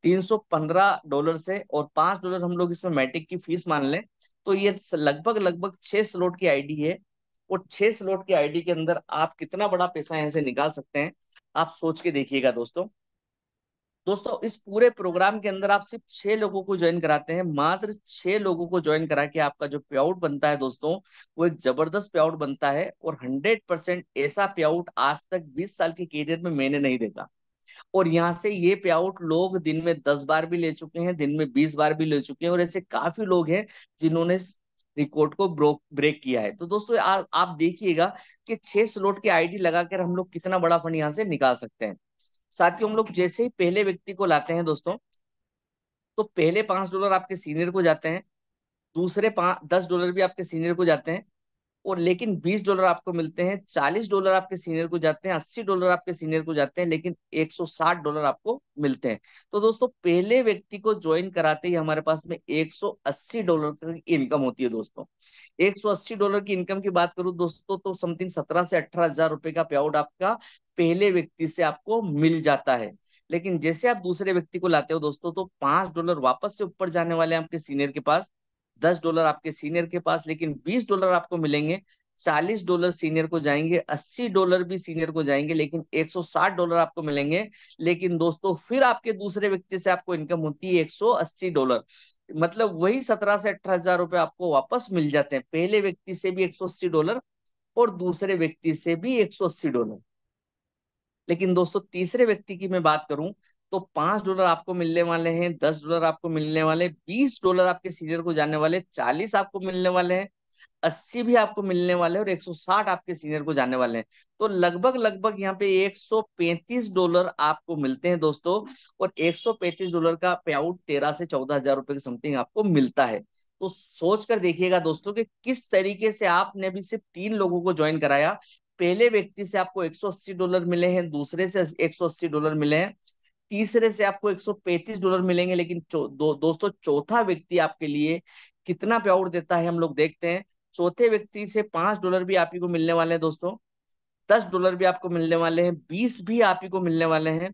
$315 से, और $5 हम लोग इसमें मैट्रिक की फीस मान लें, तो ये लगभग लगभग 6 स्लॉट की आईडी है। और 6 स्लॉट की आईडी के अंदर आप कितना बड़ा पैसा यहाँ से निकाल सकते हैं, आप सोच के देखिएगा दोस्तों। दोस्तों इस पूरे प्रोग्राम के अंदर आप सिर्फ 6 लोगों को ज्वाइन कराते हैं, मात्र 6 लोगों को ज्वाइन करा के आपका जो पे आउट बनता है दोस्तों, वो एक जबरदस्त पे आउट बनता है। और 100% ऐसा पे आउट आज तक 20 साल के करियर में मैंने नहीं देखा। और यहाँ से ये पे आउट लोग दिन में 10 बार भी ले चुके हैं, दिन में 20 बार भी ले चुके हैं, और ऐसे काफी लोग हैं जिन्होंने इस रिकॉर्ड को ब्रेक किया है। तो दोस्तों आप देखिएगा कि 6 स्लॉट की आईडी लगाकर हम लोग कितना बड़ा फंड यहाँ से निकाल सकते हैं। साथ ही हम लोग जैसे ही पहले व्यक्ति को लाते हैं दोस्तों, तो पहले $5 आपके सीनियर को जाते हैं, दूसरे पाँच $10 भी आपके सीनियर को जाते हैं, और लेकिन $20 आपको मिलते हैं, $40 आपके सीनियर को जाते हैं, $80 आपके सीनियर को जाते हैं, लेकिन $160 आपको मिलते हैं। तो दोस्तों पहले व्यक्ति को ज्वाइन कराते ही हमारे पास में $180 की इनकम होती है दोस्तों। $180 की इनकम की बात करूं दोस्तों, तो समथिंग 17 से 18 हजार रुपए का पे आउट आपका पहले व्यक्ति से आपको मिल जाता है। लेकिन जैसे आप दूसरे व्यक्ति को लाते हो दोस्तों, तो $5 वापस से ऊपर जाने वाले हैं आपके सीनियर के पास, $10 आपके सीनियर के पास, लेकिन $20 आपको मिलेंगे। $40 सीनियर को जाएंगे, $80 भी सीनियर को जाएंगे, लेकिन $160 आपको मिलेंगे। लेकिन दोस्तों फिर आपके दूसरे व्यक्ति से आपको इनकम होती है $180। मतलब वही 17 से 18 हजार रुपए आपको वापस मिल जाते हैं, पहले व्यक्ति से भी $180 और दूसरे व्यक्ति से भी $180। लेकिन दोस्तों तीसरे व्यक्ति की मैं बात करूं, तो $5 आपको मिलने वाले हैं, $10 आपको मिलने वाले, $20 आपके सीनियर को जाने वाले, 40 आपको मिलने वाले हैं, 80 भी आपको मिलने वाले हैं, और 160 आपके सीनियर को जाने वाले हैं। तो लगभग लगभग यहाँ पे $135 आपको मिलते हैं दोस्तों। और $135 का पे आउट 13 से 14 हजार रुपए के समथिंग आपको मिलता है। तो सोच कर देखिएगा दोस्तों कि किस तरीके से आपने भी सिर्फ 3 लोगों को ज्वाइन कराया। पहले व्यक्ति से आपको $180 मिले हैं, दूसरे से $180 मिले हैं, तीसरे से आपको $135 मिलेंगे। लेकिन दोस्तों चौथा व्यक्ति आपके लिए कितना पे आउट देता है हम लोग देखते हैं। चौथे व्यक्ति से $5 भी आप ही को मिलने वाले हैं दोस्तों, $10 भी आपको मिलने वाले हैं, 20 भी आप ही को मिलने वाले हैं,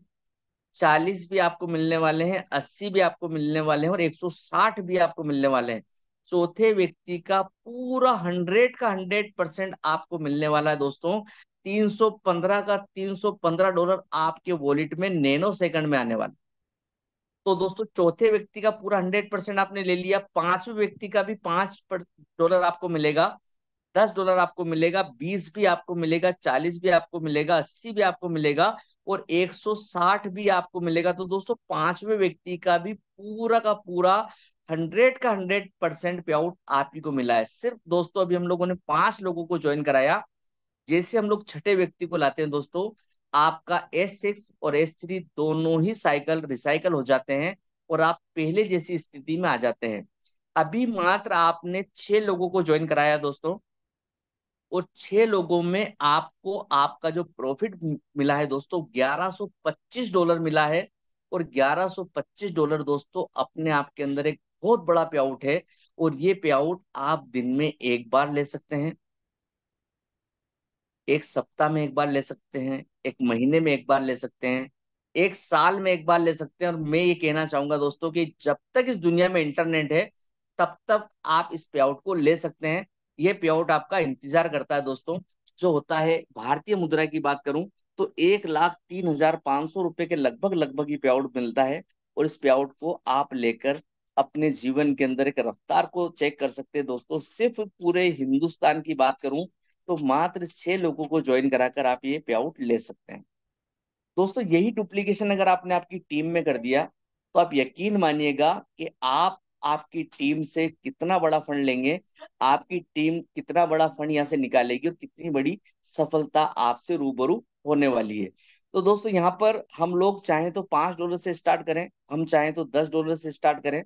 40 भी आपको मिलने वाले हैं, 80 भी आपको मिलने वाले हैं, और 160 भी आपको मिलने वाले हैं। चौथे व्यक्ति का पूरा 100% आपको मिलने वाला है दोस्तों। 315 आपके वॉलेट में नैनो सेकंड में आने वाला। तो दोस्तों चौथे व्यक्ति का पूरा 100% आपने ले लिया, पांचवें व्यक्ति का भी $5 आपको मिलेगा, $10 आपको मिलेगा, 20 भी आपको मिलेगा, 40 भी आपको मिलेगा, 80 भी आपको मिलेगा, और 160 भी आपको मिलेगा। तो दोस्तों पांचवें व्यक्ति का भी पूरा का पूरा 100% पे आउट आप ही को मिला है। सिर्फ दोस्तों अभी हम लोगों ने 5 लोगों को ज्वाइन कराया। जैसे हम लोग छठे व्यक्ति को लाते हैं दोस्तों, आपका S6 और S3 दोनों ही साइकिल रिसाइकल हो जाते हैं, और आप पहले जैसी स्थिति में आ जाते हैं। अभी मात्र आपने 6 लोगों को ज्वाइन कराया दोस्तों, और 6 लोगों में आपको आपका जो प्रॉफिट मिला है दोस्तों, $1125 मिला है। और $1125 दोस्तों अपने आप के अंदर एक बहुत बड़ा पे आउट है। और ये पे आउट आप दिन में एक बार ले सकते हैं, एक सप्ताह में एक बार ले सकते हैं, एक महीने में एक बार ले सकते हैं, एक साल में एक बार ले सकते हैं। और मैं ये कहना चाहूंगा दोस्तों कि जब तक इस दुनिया में इंटरनेट है, तब तक आप इस पे आउट को ले सकते हैं। ये पे आउट आपका इंतजार करता है दोस्तों। जो होता है भारतीय मुद्रा की बात करूं, तो 1,03,500 रुपए के लगभग लगभग ये पे आउट मिलता है। और इस पे आउट को आप लेकर अपने जीवन के अंदर एक रफ्तार को चेक कर सकते हैं दोस्तों। सिर्फ पूरे हिंदुस्तान की बात करूं, तो मात्र 6 लोगों को ज्वाइन कराकर आप ये पे आउट ले सकते हैं दोस्तों। यही डुप्लीकेशन अगर आपने आपकी टीम में कर दिया, तो आप यकीन मानिएगा कि आप आपकी टीम से कितना बड़ा फंड लेंगे, आपकी टीम कितना बड़ा फंड यहाँ से निकालेगी, और कितनी बड़ी सफलता आपसे रूबरू होने वाली है। तो दोस्तों यहाँ पर हम लोग चाहें तो $5 से स्टार्ट करें, हम चाहें तो $10 से स्टार्ट करें,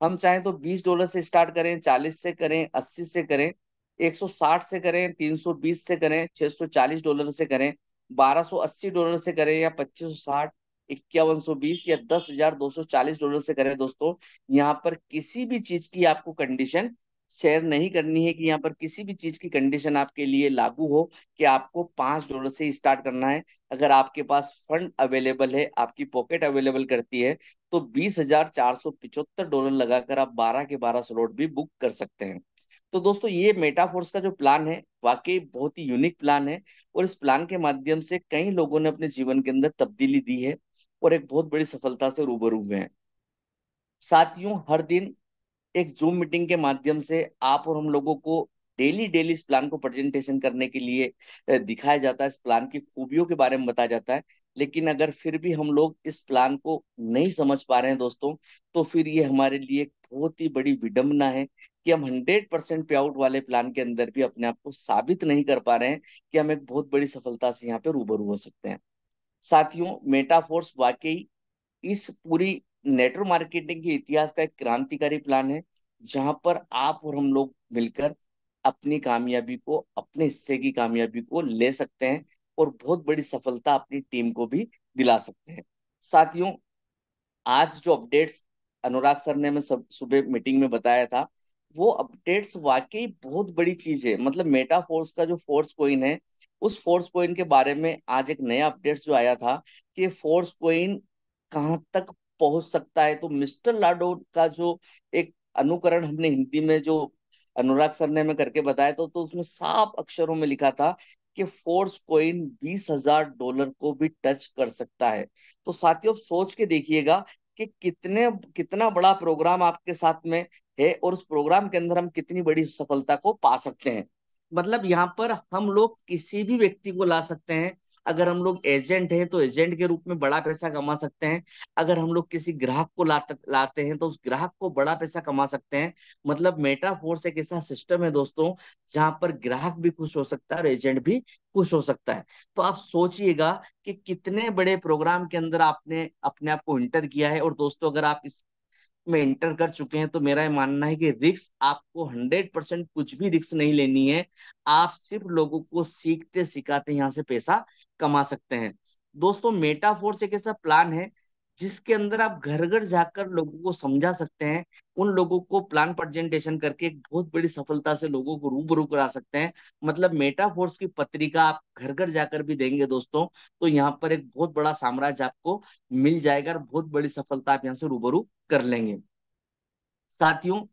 हम चाहें तो $20 से स्टार्ट करें, 40 से करें, 80 से करें, 160 से करें, 320 से करें, $640 से करें, $1280 से करें, या 2560, 5120 या $10,240 से करें दोस्तों, यहाँ पर किसी भी चीज की आपको कंडीशन शेयर नहीं करनी है, कि यहाँ पर किसी भी चीज की कंडीशन आपके लिए लागू हो कि आपको $5 से स्टार्ट करना है। अगर आपके पास फंड अवेलेबल है, आपकी पॉकेट अवेलेबल करती है, तो $20,475 लगाकर आप 12 के 12 स्लॉट भी बुक कर सकते हैं। तो दोस्तों ये मेटाफोर्स का जो प्लान है वाकई बहुत ही यूनिक प्लान है, और इस प्लान के माध्यम से कई लोगों ने अपने जीवन के अंदर तब्दीली दी है और एक बहुत बड़ी सफलता से रूबरू हुए हैं। साथियों, हर दिन एक जूम मीटिंग के माध्यम से आप और हम लोगों को डेली डेली इस प्लान को प्रेजेंटेशन करने के लिए दिखाया जाता है, इस प्लान की खूबियों के बारे में बताया जाता है। लेकिन अगर फिर भी हम लोग इस प्लान को नहीं समझ पा रहे हैं दोस्तों, तो फिर ये हमारे लिए एक बहुत ही बड़ी विडंबना है कि हम 100% पे आउट वाले प्लान के अंदर भी अपने आप को साबित नहीं कर पा रहे हैं कि हम एक बहुत बड़ी सफलता से यहाँ पे रूबरू हो सकते हैं। साथियों, मेटाफोर्स वाकई इस पूरी नेटवर्क मार्केटिंग के इतिहास का एक क्रांतिकारी प्लान है, जहां पर आप और हम लोग मिलकर अपनी कामयाबी को, अपने हिस्से की कामयाबी को ले सकते हैं और बहुत बड़ी सफलता अपनी टीम को भी दिला सकते हैं। साथियों, आज जो अपडेट्स अनुराग सर ने मैं सब सुबह मीटिंग में बताया था, वो अपडेट्स वाकई बहुत बड़ी चीज है। मतलब मेटा फोर्स का जो फोर्स कोइन है, उस फोर्स कोइन के बारे में आज एक नया अपडेट्स जो आया था कि फोर्स कोइन कहाँ तक पहुंच सकता है। तो मिस्टर लाडो का जो एक अनुकरण हमने हिंदी में जो अनुराग सर ने हमें करके बताया, तो उसमें साफ अक्षरों में लिखा था कि फोर्स कोइन $20,000 को भी टच कर सकता है। तो साथियों, सोच के देखिएगा कि कितना बड़ा प्रोग्राम आपके साथ में है, और उस प्रोग्राम के अंदर हम कितनी बड़ी सफलता को पा सकते हैं। मतलब यहाँ पर हम लोग किसी भी व्यक्ति को ला सकते हैं। अगर हम लोग एजेंट हैं तो एजेंट के रूप में बड़ा पैसा कमा सकते हैं। अगर हम लोग किसी ग्राहक को लाते हैं तो उस ग्राहक को बड़ा पैसा कमा सकते हैं। मतलब मेटाफोर्स एक ऐसा सिस्टम है दोस्तों, जहां पर ग्राहक भी खुश हो सकता है और एजेंट भी खुश हो सकता है। तो आप सोचिएगा कि कितने बड़े प्रोग्राम के अंदर आपने अपने आप को इंटर किया है। और दोस्तों, अगर आप इस में इंटर कर चुके हैं, तो मेरा ये मानना है कि रिस्क आपको 100% कुछ भी रिस्क नहीं लेनी है। आप सिर्फ लोगों को सीखते सिखाते यहाँ से पैसा कमा सकते हैं। दोस्तों, मेटाफोर्स एक ऐसा प्लान है जिसके अंदर आप घर घर जाकर लोगों को समझा सकते हैं। उन लोगों को प्लान प्रेजेंटेशन करके एक बहुत बड़ी सफलता से लोगों को रूबरू करा सकते हैं। मतलब मेटाफोर्स की पत्रिका आप घर घर जाकर भी देंगे दोस्तों, तो यहाँ पर एक बहुत बड़ा साम्राज्य आपको मिल जाएगा और बहुत बड़ी सफलता आप यहाँ से रूबरू कर लेंगे। साथियों,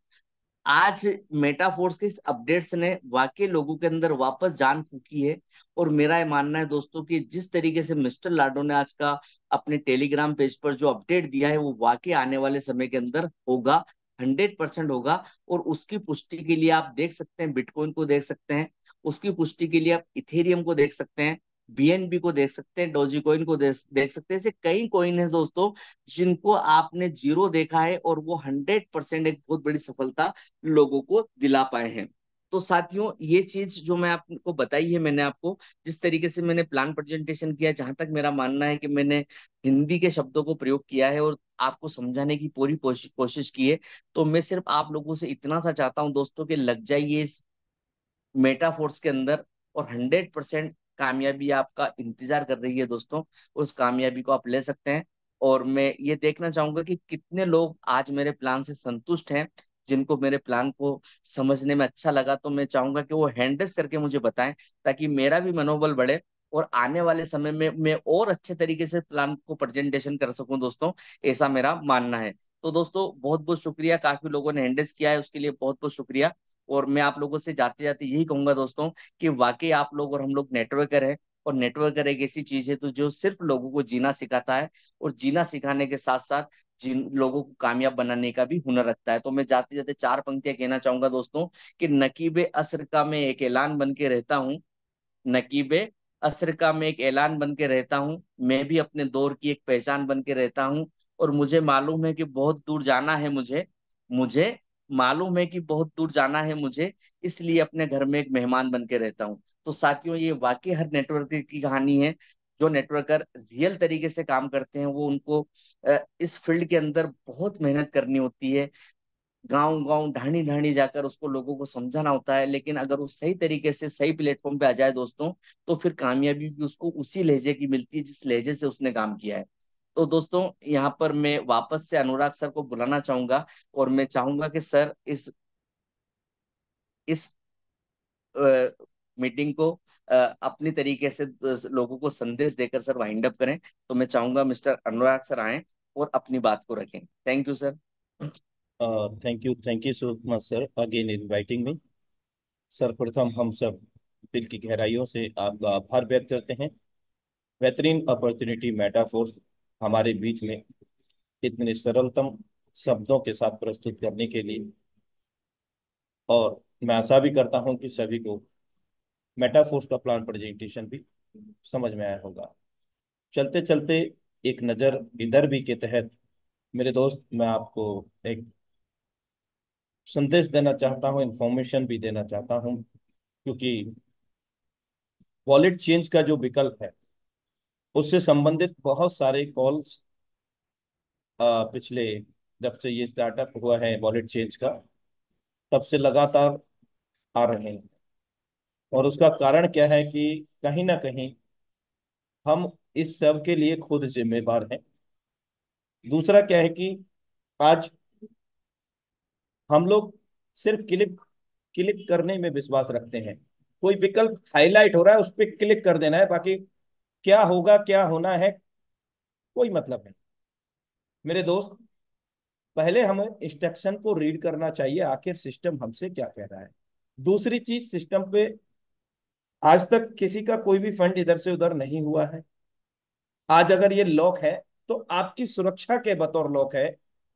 आज मेटाफोर्स के इस अपडेट्स ने वाकई लोगों के अंदर वापस जान फूकी है। और मेरा ये मानना है दोस्तों कि जिस तरीके से मिस्टर लाडो ने आज का अपने टेलीग्राम पेज पर जो अपडेट दिया है, वो वाकई आने वाले समय के अंदर होगा, 100% होगा। और उसकी पुष्टि के लिए आप देख सकते हैं, बिटकॉइन को देख सकते हैं। उसकी पुष्टि के लिए आप इथेरियम को देख सकते हैं, बीएनबी को देख सकते हैं, डोजी कॉइन को देख सकते हैं। ऐसे कई कॉइन है दोस्तों जिनको आपने जीरो देखा है, और वो 100% एक बहुत बड़ी सफलता लोगों को दिला पाए हैं। तो साथियों, ये चीज जो मैं आपको बताई है, मैंने आपको जिस तरीके से मैंने प्लान प्रेजेंटेशन किया, जहां तक मेरा मानना है कि मैंने हिंदी के शब्दों को प्रयोग किया है और आपको समझाने की पूरी कोशिश की है। तो मैं सिर्फ आप लोगों से इतना सा चाहता हूं दोस्तों कि लग जाइए इस मेटाफोर्स के अंदर, और 100% कामयाबी आपका इंतजार कर रही है दोस्तों। उस कामयाबी को आप ले सकते हैं। और मैं ये देखना चाहूंगा कि कितने लोग आज मेरे प्लान से संतुष्ट हैं, जिनको मेरे प्लान को समझने में अच्छा लगा। तो मैं चाहूंगा कि वो हैंड रेस करके मुझे बताएं, ताकि मेरा भी मनोबल बढ़े और आने वाले समय में मैं और अच्छे तरीके से प्लान को प्रेजेंटेशन कर सकूं दोस्तों। ऐसा मेरा मानना है। तो दोस्तों, बहुत बहुत शुक्रिया, काफी लोगों ने हैंड रेस किया है, उसके लिए बहुत बहुत शुक्रिया। और मैं आप लोगों से जाते जाते यही कहूंगा दोस्तों, कि वाकई आप लोग और हम लोग नेटवर्कर है। और नेटवर्कर एक ऐसी चीज है तो जो सिर्फ लोगों को जीना सिखाता है, और जीना सिखाने के साथ साथ जिन लोगों को कामयाब बनाने का भी हुनर रखता है। तो मैं जाते जाते चार पंक्तियां कहना चाहूंगा दोस्तों, कि नकीबे असर का मैं एक ऐलान बन के रहता हूँ। नकीबे असर का मैं एक ऐलान बन के रहता हूँ। मैं भी अपने दौर की एक पहचान बन के रहता हूँ। और मुझे मालूम है कि बहुत दूर जाना है मुझे। मुझे मालूम है कि बहुत दूर जाना है मुझे, इसलिए अपने घर में एक मेहमान बन के रहता हूँ। तो साथियों, ये वाकई हर नेटवर्कर की कहानी है। जो नेटवर्कर रियल तरीके से काम करते हैं, वो उनको इस फील्ड के अंदर बहुत मेहनत करनी होती है। गांव गांव ढाणी ढाणी जाकर उसको लोगों को समझाना होता है। लेकिन अगर वो सही तरीके से सही प्लेटफॉर्म पे आ जाए दोस्तों, तो फिर कामयाबी भी उसको उसी लहजे की मिलती है जिस लहजे से उसने काम किया है। तो दोस्तों यहाँ पर मैं वापस से अनुराग सर को बुलाना चाहूंगा, और मैं चाहूंगा कि सर इस मीटिंग को अपनी तरीके से लोगों को संदेश देकर सर वाइंड अप करें। तो मैं चाहूंगा मिस्टर अनुराग सर आए और अपनी बात को रखें। Thank you sir. Thank you so much sir again inviting me. सर्वप्रथम हम सब दिल की गहराइयों से आपका आभार व्यक्त करते हैं। बेहतरीन अपॉर्चुनिटी मेटाफोर्स हमारे बीच में इतने सरलतम शब्दों के साथ प्रस्तुत करने के लिए। और मैं आशा भी करता हूं कि सभी को मेटाफोर्स का प्लान प्रेजेंटेशन भी समझ में आया होगा। चलते चलते एक नज़र इधर भी के तहत मेरे दोस्त, मैं आपको एक संदेश देना चाहता हूँ, इंफॉर्मेशन भी देना चाहता हूँ, क्योंकि वॉलेट चेंज का जो विकल्प है उससे संबंधित बहुत सारे कॉल्स पिछले जब से ये स्टार्टअप हुआ है वॉलेट चेंज का, तब से लगातार आ रहे हैं। और उसका कारण क्या है कि कहीं ना कहीं हम इस सब के लिए खुद जिम्मेवार हैं। दूसरा क्या है कि आज हम लोग सिर्फ क्लिक क्लिक करने में विश्वास रखते हैं। कोई विकल्प हाईलाइट हो रहा है उस पर क्लिक कर देना है, बाकी क्या होगा क्या होना है कोई मतलब नहीं। मेरे दोस्त, पहले हमें इंस्ट्रक्शन को रीड करना चाहिए, आखिर सिस्टम हमसे क्या कह रहा है। दूसरी चीज, सिस्टम पे आज तक किसी का कोई भी फंड इधर से उधर नहीं हुआ है। आज अगर ये लॉक है तो आपकी सुरक्षा के बतौर लॉक है।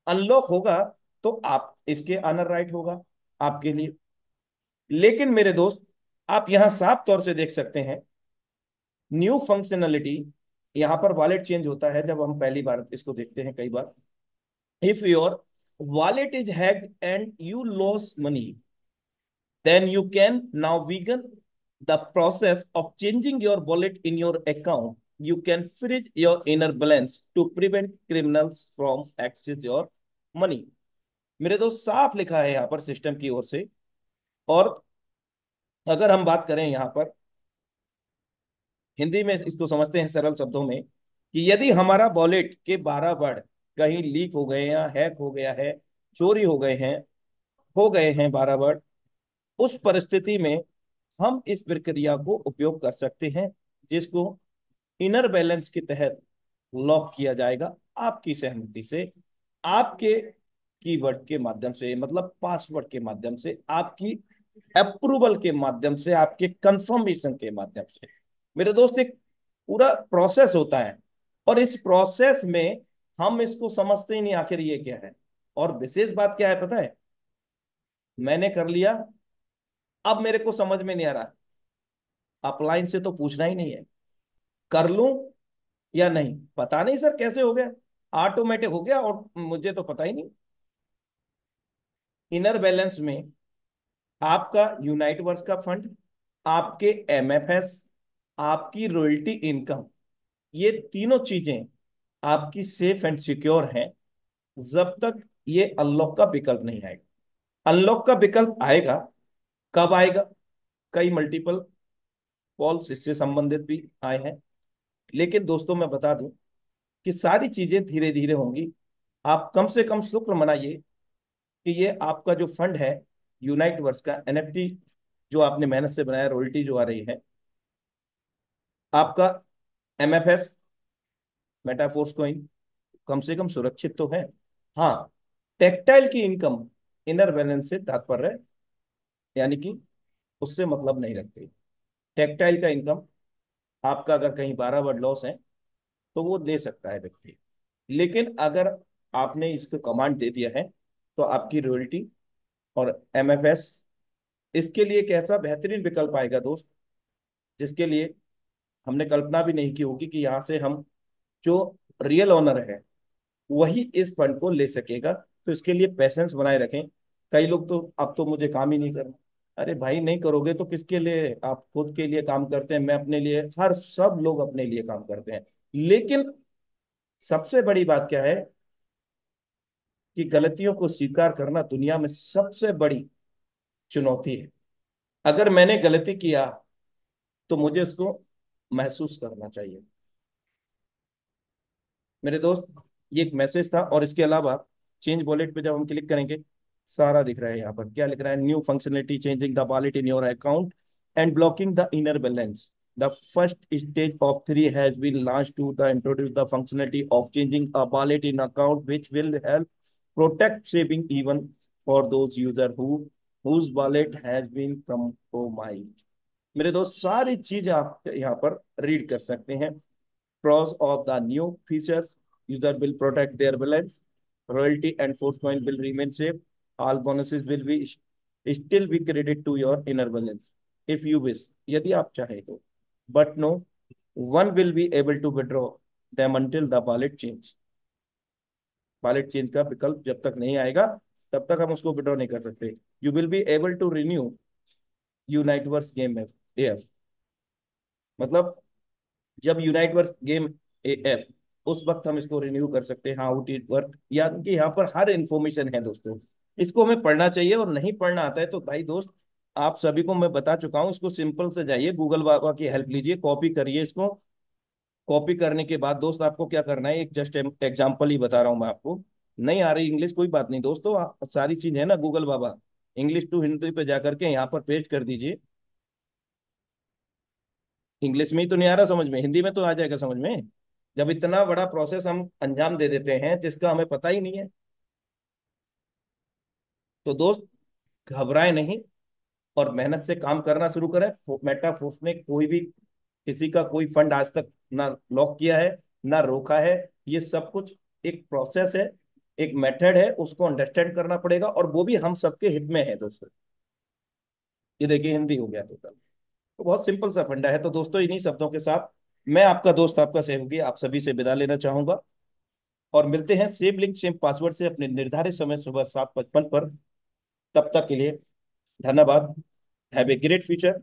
अनलॉक होगा तो आप इसके अनर राइट होगा आपके लिए। लेकिन मेरे दोस्त, आप यहां साफ तौर से देख सकते हैं न्यू फंक्शनलिटी। यहां पर वॉलेट चेंज होता है जब हम पहली बार इसको देखते हैं कई बार। If your wallet is hacked and you loss money, then you can now begin the process of changing your wallet in your account. You can freeze your inner balance to prevent criminals from access your money. मेरे दोस्त, साफ लिखा है यहाँ पर system की ओर से। और अगर हम बात करें यहाँ पर हिंदी में, इसको समझते हैं सरल शब्दों में, कि यदि हमारा वॉलेट के 12 वर्ड कहीं लीक हो गए या हैक हो गया है, चोरी हो गए हैं 12 वर्ड, उस परिस्थिति में हम इस प्रक्रिया को उपयोग कर सकते हैं, जिसको इनर बैलेंस के तहत लॉक किया जाएगा आपकी सहमति से, आपके कीवर्ड के माध्यम से, मतलब पासवर्ड के माध्यम से, आपकी अप्रूवल के माध्यम से, आपके कंफर्मेशन के माध्यम से। मेरे दोस्त, एक पूरा प्रोसेस होता है और इस प्रोसेस में हम इसको समझते ही नहीं आखिर ये क्या है। और विशेष बात क्या है पता है, मैंने कर लिया, अब मेरे को समझ में नहीं आ रहा, अपलाइन से तो पूछना ही नहीं है, कर लूं या नहीं, पता नहीं सर कैसे हो गया, ऑटोमेटिक हो गया और मुझे तो पता ही नहीं। इनर बैलेंस में आपका यूनाइट वर्स का फंड, आपके एमएफएस, आपकी रॉयल्टी इनकम, ये तीनों चीजें आपकी सेफ एंड सिक्योर हैं जब तक ये अनलॉक का विकल्प नहीं आएगा। अनलॉक का विकल्प आएगा, कब आएगा? कई मल्टीपल कॉल्स इससे संबंधित भी आए हैं। लेकिन दोस्तों, मैं बता दूं कि सारी चीजें धीरे धीरे होंगी। आप कम से कम शुक्र मनाइए कि ये आपका जो फंड है यूनाइट वर्स का एनएफटी, जो आपने मेहनत से बनाया, रॉयल्टी जो आ रही है, आपका एमएफएस मेटाफोर्स कॉइन, कम से कम सुरक्षित तो है। हाँ, टेक्टाइल की इनकम इनर बैलेंस से तात्पर्य है, यानी कि उससे मतलब नहीं रखते। टेक्टाइल का इनकम आपका अगर कहीं 12 वर्ड लॉस है तो वो दे सकता है व्यक्ति। लेकिन अगर आपने इसको कमांड दे दिया है तो आपकी रॉयल्टी और एमएफएस, इसके लिए एक ऐसा बेहतरीन विकल्प आएगा दोस्त, जिसके लिए हमने कल्पना भी नहीं की होगी कि यहाँ से हम, जो रियल ओनर है वही इस फंड को ले सकेगा। तो इसके लिए पैसेंस बनाए रखें। कई लोग तो अब तो मुझे काम ही नहीं करना। अरे भाई, नहीं करोगे तो किसके लिए? आप खुद के लिए काम करते हैं, मैं अपने लिए, हर सब लोग अपने लिए काम करते हैं। लेकिन सबसे बड़ी बात क्या है कि गलतियों को स्वीकार करना दुनिया में सबसे बड़ी चुनौती है। अगर मैंने गलती किया तो मुझे उसको महसूस करना चाहिए। मेरे दोस्त, ये एक मैसेज था, और इसके अलावा चेंज वॉलेट पे जब हम क्लिक करेंगे, सारा दिख रहा है। यहाँ पर क्या लिख रहा है? New functionality changing the wallet in your account and blocking the inner balance. The first stage of three has been launch to the introduce the functionality of changing a wallet in account which will help protect saving even for those user who whose wallet has been compromised। मेरे दोस्त, सारी चीज आप यहाँ पर read कर सकते हैं। Pros of the new features: user will protect their balance, royalty enforcement will remain safe, all bonuses will be still be credited to your inner balance if you wish, यदि आप चाहें तो। But no one will be able to withdraw them until the wallet change। Wallet change का विकल्प जब तक नहीं आएगा, तब तक हम उसको विड्रॉ नहीं कर सकते। You will be able to renew Uniteverse game F, मतलब जब यूनाइटवर्स गेम एफ, उस वक्त हम इसको रिन्यू कर सकते हैं। हाउ इट वर्क, यानी कि यहाँ पर हर इंफॉर्मेशन है दोस्तों। इसको हमें पढ़ना चाहिए, और नहीं पढ़ना आता है तो भाई दोस्त, आप सभी को मैं बता चुका हूँ। इसको सिंपल से जाइए, गूगल बाबा की हेल्प लीजिए, कॉपी करिए इसको। कॉपी करने के बाद दोस्त आपको क्या करना है, एक जस्ट एग्जांपल ही बता रहा हूँ मैं आपको। नहीं आ रही इंग्लिश, कोई बात नहीं दोस्तों, सारी चीज है ना गूगल बाबा। इंग्लिश टू हिंदी पे जाकर के यहाँ पर पेस्ट कर दीजिए। इंग्लिश में ही तो नहीं आ रहा समझ में, हिंदी में तो आ जाएगा समझ में। जब इतना बड़ा प्रोसेस हम अंजाम दे देते हैं जिसका हमें पता ही नहीं है, तो दोस्त घबराए नहीं, और मेहनत से काम करना शुरू करें। मेटाफोर्स ने कोई भी किसी का कोई फंड आज तक ना लॉक किया है, ना रोका है। ये सब कुछ एक प्रोसेस है, एक मेथड है, उसको अंडरस्टैंड करना पड़ेगा, और वो भी हम सबके हित में है दोस्तों। ये देखिए हिंदी हो गया टोटल। तो बहुत सिंपल सा फंडा है। तो दोस्तों, इन्हीं शब्दों के साथ मैं आपका दोस्त, आपका सहयोगी, आप सभी से विदा लेना चाहूंगा, और मिलते हैं सेम लिंक सेम पासवर्ड से अपने निर्धारित समय सुबह 7:55 पर। तब तक के लिए धन्यवाद। Have a great future.